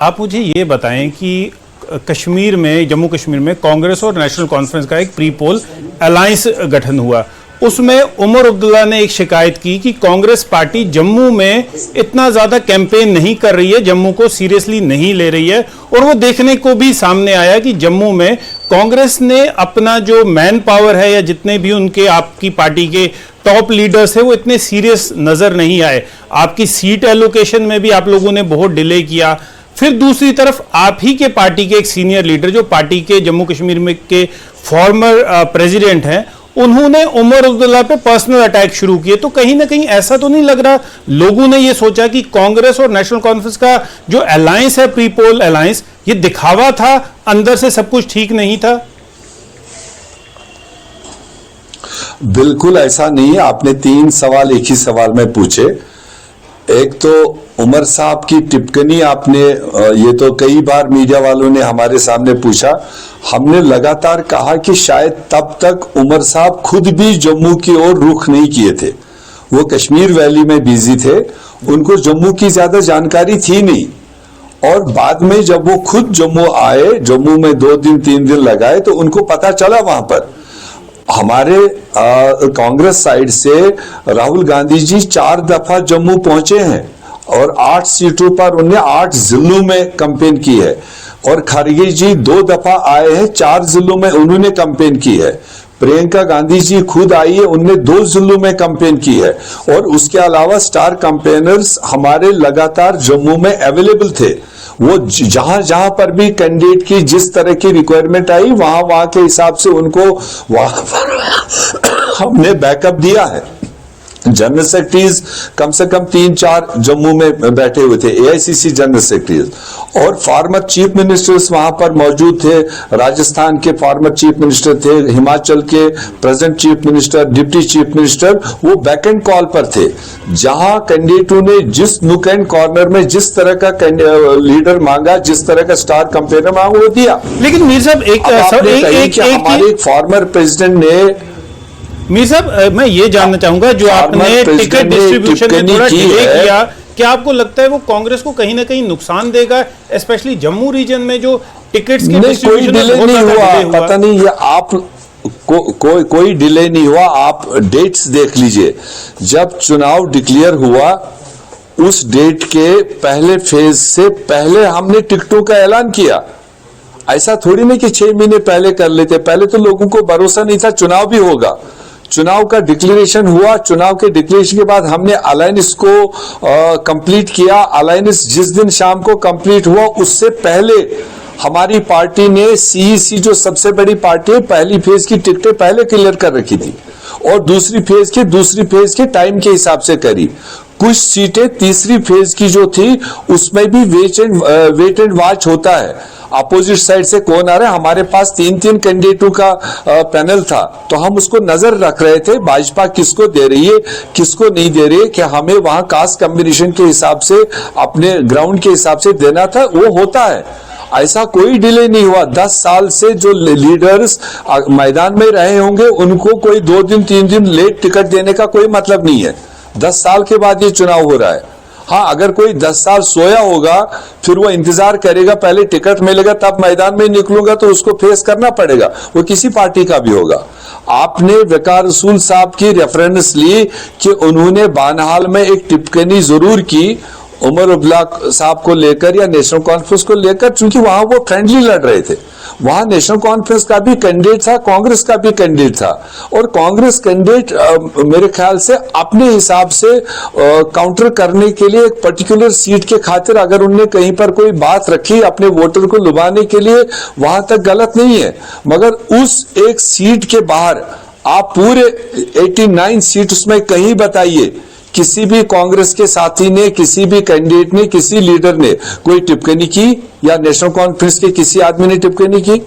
आप मुझे ये बताएं कि कश्मीर में, जम्मू कश्मीर में कांग्रेस और नेशनल कॉन्फ्रेंस का एक प्री पोल अलायंस गठन हुआ। उसमें उमर अब्दुल्ला ने एक शिकायत की कि कांग्रेस पार्टी जम्मू में इतना ज्यादा कैंपेन नहीं कर रही है, जम्मू को सीरियसली नहीं ले रही है। और वो देखने को भी सामने आया कि जम्मू में कांग्रेस ने अपना जो मैन पावर है या जितने भी उनके आपकी पार्टी के टॉप लीडर्स है वो इतने सीरियस नजर नहीं आए। आपकी सीट एलोकेशन में भी आप लोगों ने बहुत डिले किया। फिर दूसरी तरफ आप ही के पार्टी के एक सीनियर लीडर जो पार्टी के जम्मू कश्मीर में के फॉर्मर प्रेसिडेंट हैं, उन्होंने उमर अब्दुल्ला पे पर्सनल अटैक शुरू किए। तो कहीं ना कहीं ऐसा तो नहीं लग रहा लोगों ने ये सोचा कि कांग्रेस और नेशनल कॉन्फ्रेंस का जो अलायंस है, प्री पोल अलायंस, ये दिखावा था, अंदर से सब कुछ ठीक नहीं था? बिल्कुल ऐसा नहीं है। आपने 3 सवाल एक ही सवाल में पूछे। एक तो उमर साहब की टिप्पणी आपने ये तो कई बार मीडिया वालों ने हमारे सामने पूछा। हमने लगातार कहा कि शायद तब तक उमर साहब खुद भी जम्मू की ओर रुख नहीं किए थे। वो कश्मीर वैली में बिजी थे, उनको जम्मू की ज्यादा जानकारी थी नहीं। और बाद में जब वो खुद जम्मू आए, जम्मू में 2 दिन 3 दिन लगाए, तो उनको पता चला वहां पर हमारे कांग्रेस साइड से राहुल गांधी जी 4 दफा जम्मू पहुंचे हैं और 8 सीटों पर उन्हें 8 जिलों में कैंपेन की है। और खड़गे जी 2 दफा आए हैं, 4 जिलों में उन्होंने कैंपेन की है। प्रियंका गांधी जी खुद आई है, उनने 2 जिलों में कैंपेन की है। और उसके अलावा स्टार कैंपेनर्स हमारे लगातार जम्मू में अवेलेबल थे। वो जहां जहां पर भी कैंडिडेट की जिस तरह की रिक्वायरमेंट आई, वहां वहां के हिसाब से उनको वहां पर हमने बैकअप दिया है। जनरल सेक्रेटरीज कम से कम 3-4 जम्मू में बैठे हुए थे, एआईसीसी जनरल सेक्रेटरीज, और फॉर्मर चीफ मिनिस्टर्स वहां पर मौजूद थे। राजस्थान के फॉर्मर चीफ मिनिस्टर थे, हिमाचल के present chief minister, deputy chief minister, वो बैक एंड कॉल पर थे। जहां कैंडिडेटों ने जिस नुक एंड कॉर्नर में जिस तरह का लीडर मांगा, जिस तरह का स्टार कैंपेनर मांगा, वो दिया। लेकिन मीर साहब हमारे एक फॉर्मर प्रेसिडेंट ने, मीर साहब मैं ये जानना चाहूंगा, जो आपने टिकट डिस्ट्रीब्यूशन में थोड़ा डिले किया, क्या आपको लगता है वो कांग्रेस को कहीं ना कहीं नुकसान देगा, स्पेशली जम्मू रीजन में जो टिकट्स के डिस्ट्रीब्यूशन में बहुत ज्यादा डिले हुआ? पता नहीं, ये आप कोई डिले नहीं हुआ। आप डेट्स देख लीजिए। जब चुनाव डिक्लेयर हुआ, उस डेट के पहले फेज से पहले हमने टिकटों का ऐलान किया। ऐसा थोड़ी नहीं कि 6 महीने पहले कर लेते। पहले तो लोगों को भरोसा नहीं था चुनाव भी होगा। चुनाव का डिक्लेरेशन हुआ, चुनाव के डिक्लेरेशन के बाद हमने अलायंस को कंप्लीट किया। अलायंस जिस दिन शाम को कंप्लीट हुआ, उससे पहले हमारी पार्टी ने सीईसी, जो सबसे बड़ी पार्टी है, पहली फेज की टिकटें पहले क्लियर कर रखी थी और दूसरी फेज के टाइम के हिसाब से करी। कुछ सीटें तीसरी फेज की जो थी, उसमें भी वेट एंड वॉच होता है। अपोजिट साइड से कौन आ रहा है, हमारे पास 3-3 कैंडिडेटों का पैनल था, तो हम उसको नजर रख रहे थे, भाजपा किसको दे रही है, किसको नहीं दे रही है, कि हमें वहां कास्ट कॉम्बिनेशन के हिसाब से, अपने ग्राउंड के हिसाब से देना था। वो होता है, ऐसा कोई डिले नहीं हुआ। 10 साल से जो लीडर्स मैदान में रहे होंगे, उनको कोई 2 दिन 3 दिन लेट टिकट देने का कोई मतलब नहीं है। 10 साल के बाद ये चुनाव हो रहा है। हाँ, अगर कोई 10 साल सोया होगा, फिर वो इंतजार करेगा पहले टिकट मिलेगा तब मैदान में निकलूंगा, तो उसको फेस करना पड़ेगा। वो किसी पार्टी का भी होगा। आपने वकार रसूल साहब की रेफरेंस ली कि उन्होंने बानहाल में एक टिप्पणी जरूर की उमर अब्दुल्ला साहब को लेकर या नेशनल कॉन्फ्रेंस को लेकर, चूंकि वहां वो फ्रेंडली लड़ रहे थे। वहां नेशनल कॉन्फ्रेंस का भी कैंडिडेट था, कांग्रेस का भी कैंडिडेट था, और कांग्रेस कैंडिडेट मेरे ख्याल से अपने हिसाब से काउंटर करने के लिए एक पर्टिकुलर सीट के खातिर अगर उनने कहीं पर कोई बात रखी अपने वोटर को लुभाने के लिए, वहां तक गलत नहीं है। मगर उस एक सीट के बाहर आप पूरे 89 सीट उसमें कहीं बताइए किसी भी कांग्रेस के साथी ने, किसी भी कैंडिडेट ने, किसी लीडर ने कोई टिप्पणी की, या नेशनल कॉन्फ्रेंस के किसी आदमी ने टिप्पणी की?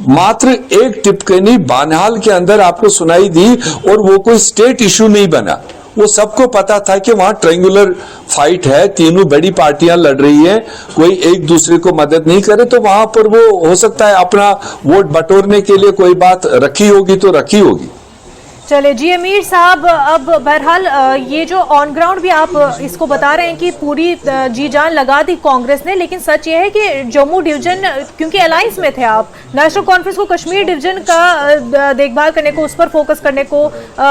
मात्र एक टिप्पणी बानहाल के अंदर आपको सुनाई दी, और वो कोई स्टेट इशू नहीं बना। वो सबको पता था कि वहां ट्रायंगुलर फाइट है, तीनों बड़ी पार्टियां लड़ रही हैं, कोई एक दूसरे को मदद नहीं करे, तो वहां पर वो हो सकता है अपना वोट बटोरने के लिए कोई बात रखी होगी तो रखी होगी। चले जी अमीर साहब, अब बहरहाल ये जो ऑन ग्राउंड भी आप इसको बता रहे हैं कि पूरी जी जान लगा दी कांग्रेस ने, लेकिन सच ये है कि जम्मू डिवीजन, क्योंकि अलायंस में थे आप, नेशनल कॉन्फ्रेंस को कश्मीर डिवीजन का देखभाल करने को, उस पर फोकस करने को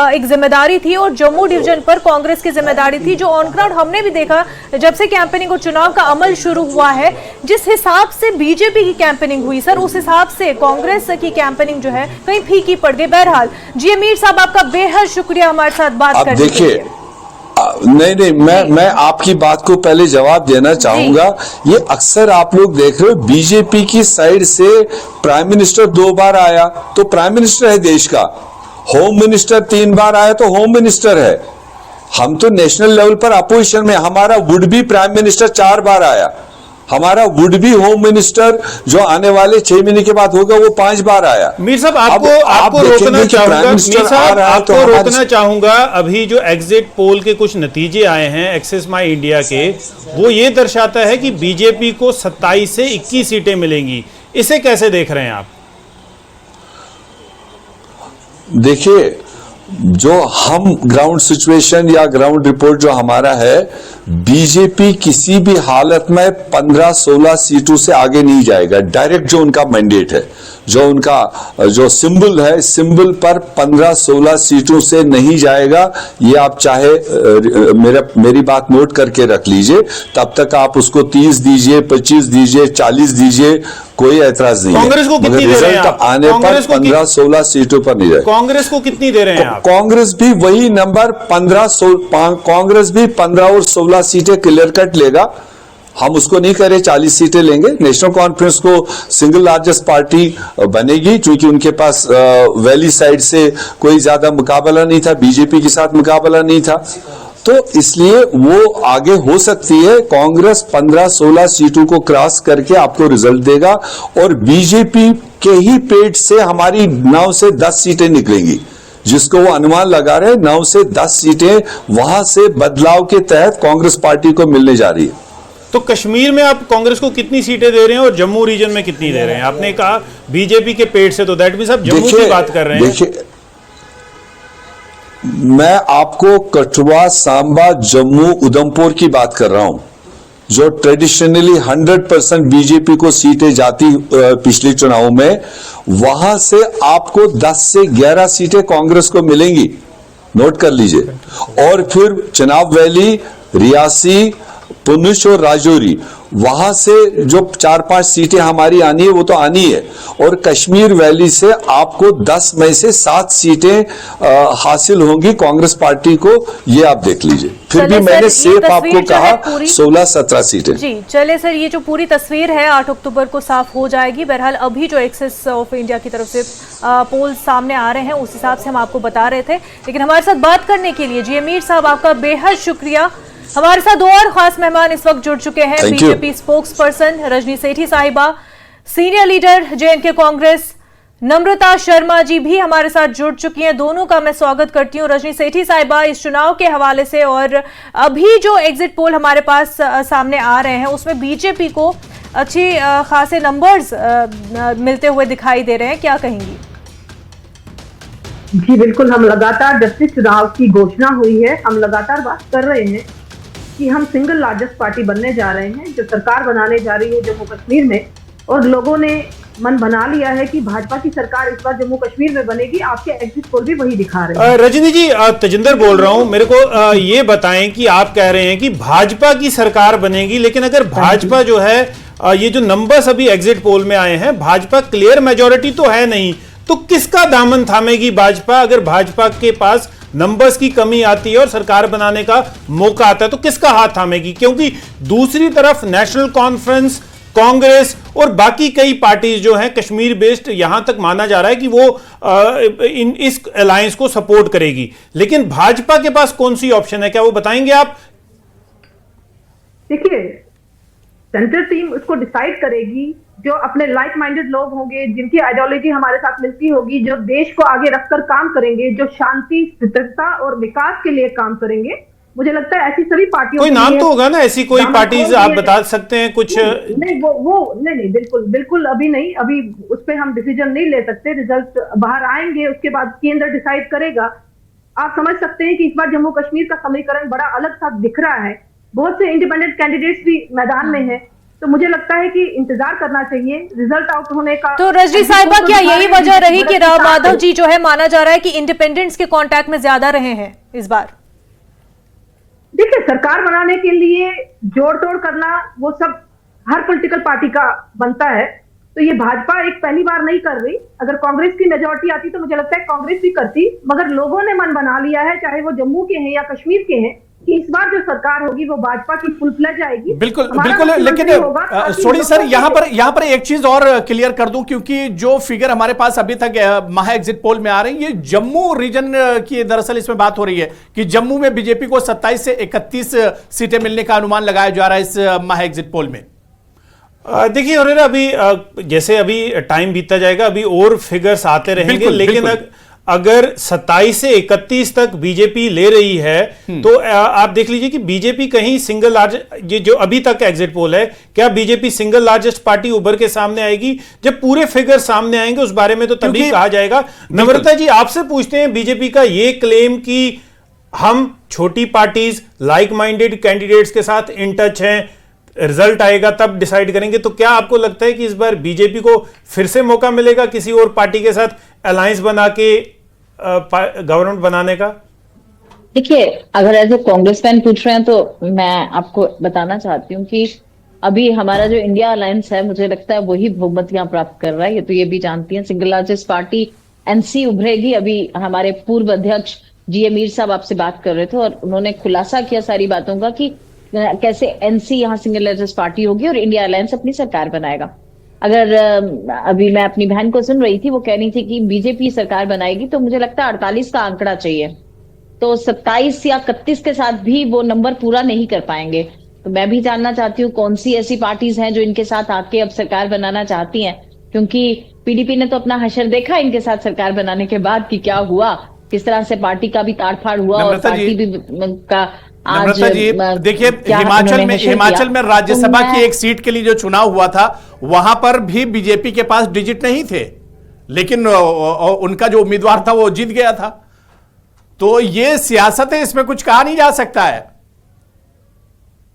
एक जिम्मेदारी थी, और जम्मू डिवीजन पर कांग्रेस की जिम्मेदारी थी। जो ऑन ग्राउंड हमने भी देखा जब से कैंपेनिंग और चुनाव का अमल शुरू हुआ है, जिस हिसाब से बीजेपी की कैंपेनिंग हुई सर, उस हिसाब से कांग्रेस की कैंपेनिंग जो है कहीं फीकी पड़ गई। बहरहाल जी अमीर साहब, आपका बेहद शुक्रिया हमारे साथ बात करने के लिए। नहीं, मैं आपकी बात को पहले जवाब देना चाहूंगा। ये अक्सर आप लोग देख रहे हो, बीजेपी की साइड से प्राइम मिनिस्टर 2 बार आया तो प्राइम मिनिस्टर है देश का, होम मिनिस्टर 3 बार आया तो होम मिनिस्टर है। हम तो नेशनल लेवल पर अपोजिशन में, हमारा वुड बी प्राइम मिनिस्टर 4 बार आया, हमारा वुड बी होम मिनिस्टर जो आने वाले 6 महीने के बाद होगा वो 5 बार आया। मीर साहब, आपको रोकना चाहूंगा, मीर साहब आपको रोकना चाहूंगा। अभी जो एग्जिट पोल के कुछ नतीजे आए हैं एक्सेस माई इंडिया के, वो ये दर्शाता है कि बीजेपी को 27 से 21 सीटें मिलेंगी। इसे कैसे देख रहे हैं आप? देखिए, जो हम ग्राउंड सिचुएशन या ग्राउंड रिपोर्ट जो हमारा है, बीजेपी किसी भी हालत में 15-16 सीटों से आगे नहीं जाएगा। डायरेक्ट जो उनका मैंडेट है, जो उनका जो सिंबल है, सिंबल पर 15-16 सीटों से नहीं जाएगा। ये आप चाहे मेरी बात नोट करके रख लीजिए, तब तक आप उसको 30 दीजिए, 25 दीजिए, 40 दीजिए, कोई ऐतराज नहीं। कांग्रेस को कितनी दे रहे हैं आप? आने पर 15-16 सीटों पर नहीं जाएगा। कांग्रेस को कितनी दे रहे हैं आप? कांग्रेस भी वही नंबर 15-16, कांग्रेस भी 15 और 16 सीटें क्लियर कट लेगा। हम उसको नहीं कह रहे 40 सीटें लेंगे। नेशनल कॉन्फ्रेंस को सिंगल लार्जेस्ट पार्टी बनेगी, क्योंकि उनके पास वैली साइड से कोई ज्यादा मुकाबला नहीं था, बीजेपी के साथ मुकाबला नहीं था, तो इसलिए वो आगे हो सकती है। कांग्रेस 15-16 सीटों को क्रॉस करके आपको रिजल्ट देगा, और बीजेपी के ही पेट से हमारी 9 से 10 सीटें निकलेंगी, जिसको वो अनुमान लगा रहे हैं 9 से 10 सीटें वहां से बदलाव के तहत कांग्रेस पार्टी को मिलने जा रही है। तो कश्मीर में आप कांग्रेस को कितनी सीटें दे रहे हैं और जम्मू रीजन में कितनी दे रहे हैं? आपने कहा बीजेपी के पेट से, तो दैट मींस आप जम्मू की बात कर रहे हैं। देखिए, मैं आपको कठुआ, सांबा, जम्मू, उधमपुर की बात कर रहा हूं, जो ट्रेडिशनली 100% बीजेपी को सीटें जाती पिछले चुनाव में, वहां से आपको 10 से 11 सीटें कांग्रेस को मिलेंगी, नोट कर लीजिए। और फिर चनाब वैली, रियासी, पुंछ और राजौरी, वहां से जो 4-5 सीटें हमारी आनी है वो तो आनी है, और कश्मीर वैली से आपको 10 में से 7 सीटें हासिल होंगी कांग्रेस पार्टी को, ये आप देख लीजिए। फिर भी मैंने सेफ आपको कहा 16-17 सीटें। जी चले सर, ये जो पूरी तस्वीर है 8 अक्टूबर को साफ हो जाएगी। बहरहाल अभी जो एक्सेस ऑफ इंडिया की तरफ से पोल सामने आ रहे हैं, उस हिसाब से हम आपको बता रहे थे। लेकिन हमारे साथ बात करने के लिए जी अमीर साहब, आपका बेहद शुक्रिया। हमारे साथ 2 और खास मेहमान इस वक्त जुड़ चुके हैं। बीजेपी स्पोक्स पर्सन रजनी सेठी साहिबा, सीनियर लीडर जेएनके कांग्रेस नम्रता शर्मा जी भी हमारे साथ जुड़ चुकी हैं। दोनों का मैं स्वागत करती हूँ। रजनी सेठी साहिबा, इस चुनाव के हवाले से और अभी जो एग्जिट पोल हमारे पास सामने आ रहे हैं, उसमें बीजेपी को अच्छी खासे नंबर्स मिलते हुए दिखाई दे रहे हैं, क्या कहेंगी? जी बिल्कुल, हम लगातार जब से चुनाव की घोषणा हुई है, हम लगातार बात कर रहे हैं कि हम सिंगल लार्जेस्ट पार्टी बनने जा रहे हैं, जो सरकार बनाने जा रही है जम्मू कश्मीर में, और लोगों ने मन बना लिया है कि भाजपा की सरकार इस बार जम्मू कश्मीर में बनेगी। आपके एग्जिट पोल भी वही दिखा रहे हैं। रजनी जी, तजिंदर बोल रहा हूं, मेरे को ये बताएं कि आप कह रहे हैं कि भाजपा की सरकार बनेगी, लेकिन अगर भाजपा जो है, ये जो नंबर्स अभी एग्जिट पोल में आए हैं, भाजपा क्लियर मेजोरिटी तो है नहीं, तो किसका दामन थामेगी भाजपा? अगर भाजपा के पास नंबर्स की कमी आती है और सरकार बनाने का मौका आता है, तो किसका हाथ थामेगी? क्योंकि दूसरी तरफ नेशनल कॉन्फ्रेंस, कांग्रेस और बाकी कई पार्टीज जो हैं कश्मीर बेस्ड, यहां तक माना जा रहा है कि वो इस अलायंस को सपोर्ट करेगी, लेकिन भाजपा के पास कौन सी ऑप्शन है, क्या वो बताएंगे आप? देखिए, सेंट्रल टीम उसको डिसाइड करेगी, जो अपने लाइक माइंडेड लोग होंगे, जिनकी आइडियोलॉजी हमारे साथ मिलती होगी, जो देश को आगे रखकर काम करेंगे, जो शांति, स्थिरता और विकास के लिए काम करेंगे। मुझे लगता है ऐसी सभी पार्टियों, कोई नाम तो होगा ना, ऐसी कोई पार्टीज आप बता सकते हैं कुछ? नहीं, नहीं, बिल्कुल अभी नहीं, अभी उस पर हम डिसीजन नहीं ले सकते। रिजल्ट बाहर आएंगे, उसके बाद केंद्र डिसाइड करेगा आप समझ सकते हैं कि इस बार जम्मू कश्मीर का समीकरण बड़ा अलग सा दिख रहा है। बहुत से इंडिपेंडेंट कैंडिडेट्स भी मैदान में हैं, तो मुझे लगता है कि इंतजार करना चाहिए रिजल्ट आउट होने का। तो रजनी साहिबा, क्या यही वजह रही कि राम माधव जी जो है, माना जा रहा है कि इंडिपेंडेंट्स के कांटेक्ट में ज्यादा रहे हैं इस बार? देखिए, सरकार बनाने के लिए जोड़ तोड़ करना वो सब हर पॉलिटिकल पार्टी का बनता है, तो ये भाजपा एक पहली बार नहीं कर रही। अगर कांग्रेस की मेजोरिटी आती तो मुझे लगता है कांग्रेस भी करती, मगर लोगों ने मन बना लिया है, चाहे वो जम्मू के हैं या कश्मीर के हैं, कि इस बार जो सरकार होगी वो भाजपा की फुल फ्लेज आएगी। बिल्कुल बिल्कुल। लेकिन सोनी सर, यहाँ पर एक चीज और क्लियर कर दूं, क्योंकि जो फिगर हमारे पास अभी तक महा एग्जिट पोल में आ रही है, ये जम्मू रीजन की दरअसल इसमें बात हो रही है कि जम्मू में बीजेपी को 27 से 31 सीटें मिलने का अनुमान लगाया जा रहा है इस महा एग्जिट पोल में। देखिए हुरैरा, अभी जैसे अभी टाइम बीतता जाएगा, अभी और फिगर्स आते रहेंगे, लेकिन अगर 27 से 31 तक बीजेपी ले रही है तो आप देख लीजिए कि बीजेपी कहीं सिंगल लार्जेस्ट, जो अभी तक एग्जिट पोल है, क्या बीजेपी सिंगल लार्जेस्ट पार्टी उभर के सामने आएगी? जब पूरे फिगर सामने आएंगे उस बारे में तो तभी कहा जाएगा। नम्रता जी, आपसे पूछते हैं, बीजेपी का ये क्लेम कि हम छोटी पार्टीज, लाइक माइंडेड कैंडिडेट्स के साथ इन टच हैं, रिजल्ट आएगा तब डिसाइड करेंगे, तो क्या आपको लगता है कि इस बार बीजेपी को फिर से मौका मिलेगा किसी और पार्टी के साथ अलायंस बना के गवर्नमेंट बनाने का? देखिए, अगर एज ए कांग्रेस मैन पूछ रहे हैं तो मैं आपको बताना चाहती हूँ कि अभी हमारा जो इंडिया अलायंस है, मुझे लगता है वही बहुमत यहाँ प्राप्त कर रहा है। ये तो ये भी जानती हैं, सिंगल लार्जेस्ट पार्टी एनसी उभरेगी। अभी हमारे पूर्व अध्यक्ष जी मीर साहब आपसे बात कर रहे थे और उन्होंने खुलासा किया सारी बातों का कि कैसे एनसी यहाँ सिंगल लार्जेस्ट पार्टी होगी और इंडिया अलायंस अपनी सरकार बनाएगा। अगर अभी मैं अपनी बहन को सुन रही थी, वो कह रही थी कि बीजेपी सरकार बनाएगी, तो मुझे लगता है 48 का आंकड़ा चाहिए, तो 27 या 31 के साथ भी वो नंबर पूरा नहीं कर पाएंगे। तो मैं भी जानना चाहती हूँ कौन सी ऐसी पार्टीज हैं जो इनके साथ आके अब सरकार बनाना चाहती हैं, क्योंकि पीडीपी ने तो अपना हशर देखा इनके साथ सरकार बनाने के बाद कि क्या हुआ, किस तरह से पार्टी का भी ताड़फाड़ हुआ और पार्टी भी का नम्रता जी, देखिए, हिमाचल में राज्यसभा की एक सीट के लिए जो चुनाव हुआ था, वहां पर भी बीजेपी के पास डिजिट नहीं थे, लेकिन उनका जो उम्मीदवार था वो जीत गया था। तो ये सियासत है, इसमें कुछ कहा नहीं जा सकता है।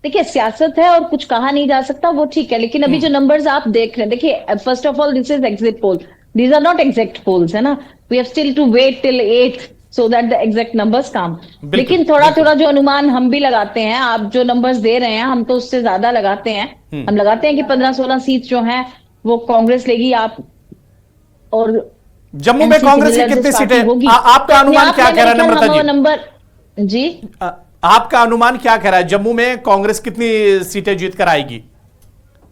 देखिए, सियासत है और कुछ कहा नहीं जा सकता, वो ठीक है, लेकिन अभी जो नंबर्स आप देख रहे हैं, देखिए, first of all this is exit poll, these are not exact polls, है ना। We have still to wait till 8th so that the exact numbers come। लेकिन थोड़ा जो अनुमान हम भी लगाते हैं, आप जो नंबर्स दे रहे हैं हम तो उससे ज्यादा लगाते हैं। हम लगाते हैं कि 15-16 सीट जो हैं वो कांग्रेस लेगी। आप और जम्मू में कांग्रेस की कितनी सीटें होगी, आपका अनुमान क्या कह रहा है नम्रता जी? नंबर जी, आपका अनुमान क्या कह रहा है, जम्मू में कांग्रेस कितनी सीटें जीत कर आएगी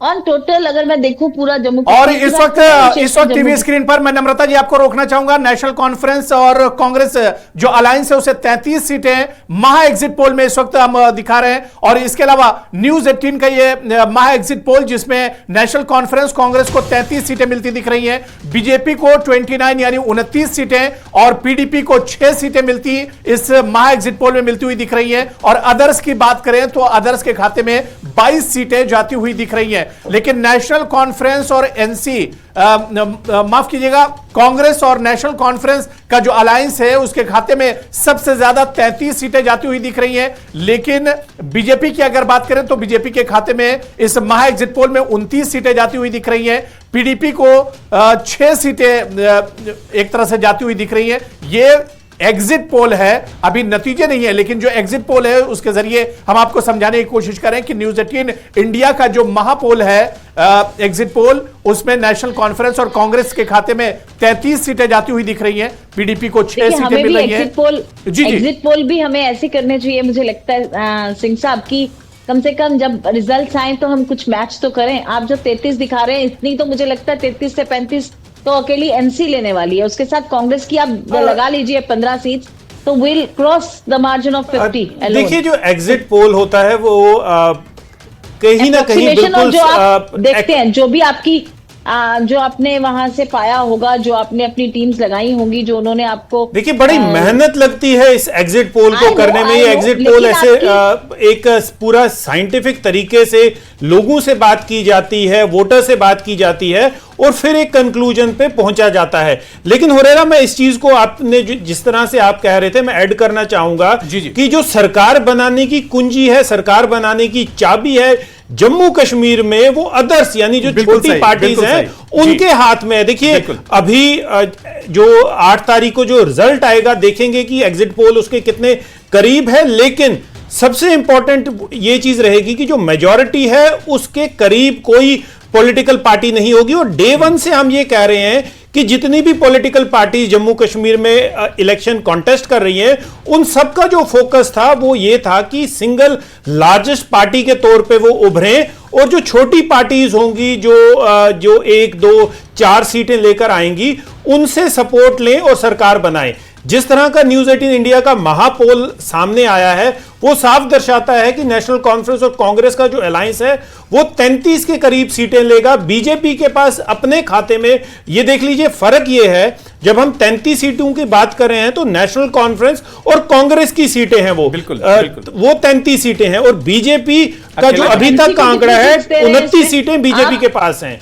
ऑन टोटल? अगर मैं देखूं पूरा जम्मू और इस वक्त टीवी स्क्रीन पर मैं नम्रता जी आपको रोकना चाहूंगा, नेशनल कॉन्फ्रेंस और कांग्रेस जो अलायंस है उसे 33 सीटें महा एग्जिट पोल में इस वक्त हम दिखा रहे हैं। और इसके अलावा न्यूज 18 का ये महा एग्जिट पोल जिसमें नेशनल कॉन्फ्रेंस कांग्रेस को 33 सीटें मिलती दिख रही हैं, बीजेपी को 29 यानी 29 सीटें और पीडीपी को 6 सीटें मिलती इस महा एग्जिट पोल में मिलती हुई दिख रही हैं। और अदर्स की बात करें तो अदर्स के खाते में 22 सीटें जाती हुई दिख रही हैं। लेकिन नेशनल कॉन्फ्रेंस और एनसी, माफ कीजिएगा, कांग्रेस और नेशनल कॉन्फ्रेंस का जो अलायंस है उसके खाते में सबसे ज्यादा 33 सीटें जाती हुई दिख रही हैं। लेकिन बीजेपी की अगर बात करें तो बीजेपी के खाते में इस महा एग्जिट पोल में 29 सीटें जाती हुई दिख रही हैं। पीडीपी को 6 सीटें एक तरह से जाती हुई दिख रही हैं। ये एग्जिट पोल है, अभी नतीजे नहीं है, लेकिन जो एग्जिट पोल है उसके जरिए हम आपको समझाने की कोशिश करें कि न्यूज 18 इंडिया का जो महापोल है एग्जिट पोल, उसमें नेशनल कॉन्फ्रेंस और कांग्रेस के खाते में 33 सीटें जाती हुई दिख रही हैं, पीडीपी को 6 सीटें मिल रही हैं। एग्जिट पोल भी हमें ऐसे करने चाहिए, मुझे लगता है सिंह साहब की, कम से कम जब रिजल्ट आए तो हम कुछ मैच तो करें। आप जो 33 दिखा रहे हैं, इतनी तो मुझे लगता है 33 से 35 तो अकेली एनसी लेने वाली है, उसके साथ कांग्रेस की आप लगा लीजिए 15 सीट, तो will cross the margin of 50। देखिए, जो एग्जिट पोल होता है वो कहीं ना कहीं बिल्कुल जो आप देखते हैं, जो भी आपकी जो आपने वहां से पाया होगा, जो आपने अपनी टीम्स लगाई होंगी, जो उन्होंने आपको, देखिए बड़ी मेहनत लगती है इस एग्जिट पोल को करने में। ये एग्जिट पोल ऐसे एक पूरा साइंटिफिक तरीके से लोगों से बात की जाती है, वोटर से बात की जाती है और फिर एक कंक्लूजन पे पहुंचा जाता है। लेकिन हुरैरा, मैं इस चीज को आपने जिस तरह से आप कह रहे थे, मैं ऐड करना चाहूंगा कि जो सरकार बनाने की कुंजी है, सरकार बनाने की चाबी है जम्मू कश्मीर में, वो अदर्स यानी जो छोटी पार्टीज हैं उनके हाथ में है। देखिए अभी जो 8 तारीख को जो रिजल्ट आएगा, देखेंगे कि एग्जिट पोल उसके कितने करीब है, लेकिन सबसे इंपॉर्टेंट ये चीज रहेगी कि जो मेजॉरिटी है उसके करीब कोई पॉलिटिकल पार्टी नहीं होगी। और डे वन से हम ये कह रहे हैं कि जितनी भी पॉलिटिकल पार्टी जम्मू कश्मीर में इलेक्शन कॉन्टेस्ट कर रही हैं, उन सबका जो फोकस था वो ये था कि सिंगल लार्जेस्ट पार्टी के तौर पे वो उभरें, और जो छोटी पार्टीज होंगी जो 1, 2, 4 सीटें लेकर आएंगी उनसे सपोर्ट लें और सरकार बनाएं। जिस तरह का न्यूज 18 इंडिया का महापोल सामने आया है वो साफ दर्शाता है कि नेशनल कॉन्फ्रेंस और कांग्रेस का जो अलायंस है वो 33 के करीब सीटें लेगा। बीजेपी के पास अपने खाते में, ये देख लीजिए फर्क ये है, जब हम 33 सीटों की बात कर रहे हैं तो नेशनल कॉन्फ्रेंस और कांग्रेस की सीटें हैं वो 33 सीटें हैं, और बीजेपी का जो अभी तक का आंकड़ा है 29 सीटें बीजेपी के पास हैं।